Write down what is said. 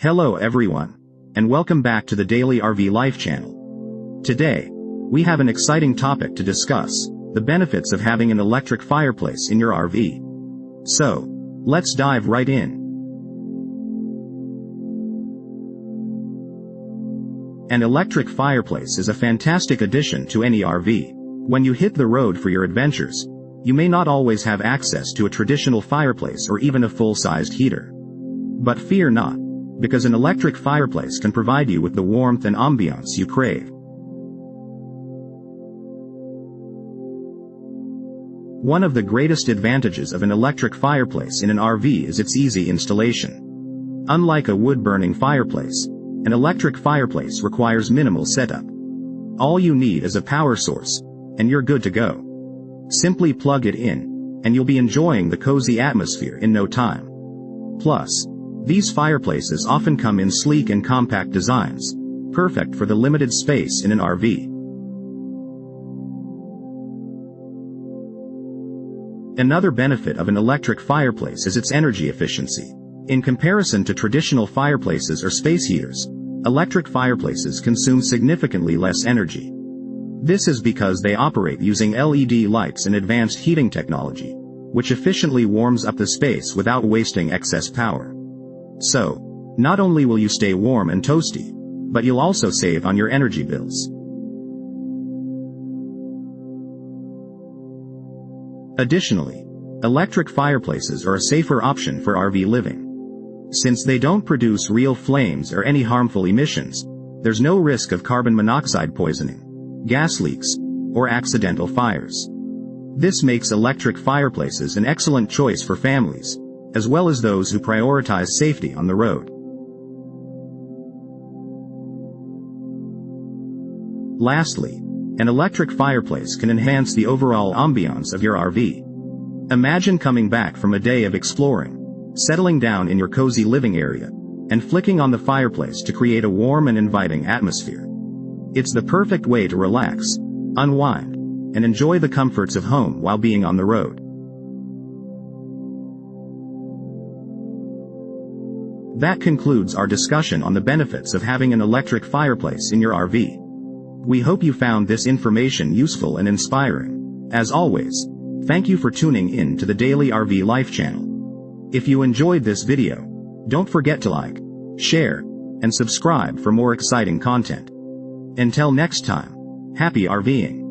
Hello everyone, and welcome back to the Daily RV Life channel. Today, we have an exciting topic to discuss, the benefits of having an electric fireplace in your RV. So, let's dive right in. An electric fireplace is a fantastic addition to any RV. When you hit the road for your adventures, you may not always have access to a traditional fireplace or even a full-sized heater. But fear not, because an electric fireplace can provide you with the warmth and ambiance you crave. One of the greatest advantages of an electric fireplace in an RV is its easy installation. Unlike a wood-burning fireplace, an electric fireplace requires minimal setup. All you need is a power source, and you're good to go. Simply plug it in, and you'll be enjoying the cozy atmosphere in no time. Plus, these fireplaces often come in sleek and compact designs, perfect for the limited space in an RV. Another benefit of an electric fireplace is its energy efficiency. In comparison to traditional fireplaces or space heaters, electric fireplaces consume significantly less energy. This is because they operate using LED lights and advanced heating technology, which efficiently warms up the space without wasting excess power. So, not only will you stay warm and toasty, but you'll also save on your energy bills. Additionally, electric fireplaces are a safer option for RV living. Since they don't produce real flames or any harmful emissions, there's no risk of carbon monoxide poisoning, gas leaks, or accidental fires. This makes electric fireplaces an excellent choice for families, as well as those who prioritize safety on the road. Lastly, an electric fireplace can enhance the overall ambiance of your RV. Imagine coming back from a day of exploring, settling down in your cozy living area, and flicking on the fireplace to create a warm and inviting atmosphere. It's the perfect way to relax, unwind, and enjoy the comforts of home while being on the road. That concludes our discussion on the benefits of having an electric fireplace in your RV. We hope you found this information useful and inspiring. As always, thank you for tuning in to the Daily RV Life channel. If you enjoyed this video, don't forget to like, share, and subscribe for more exciting content. Until next time, happy RVing.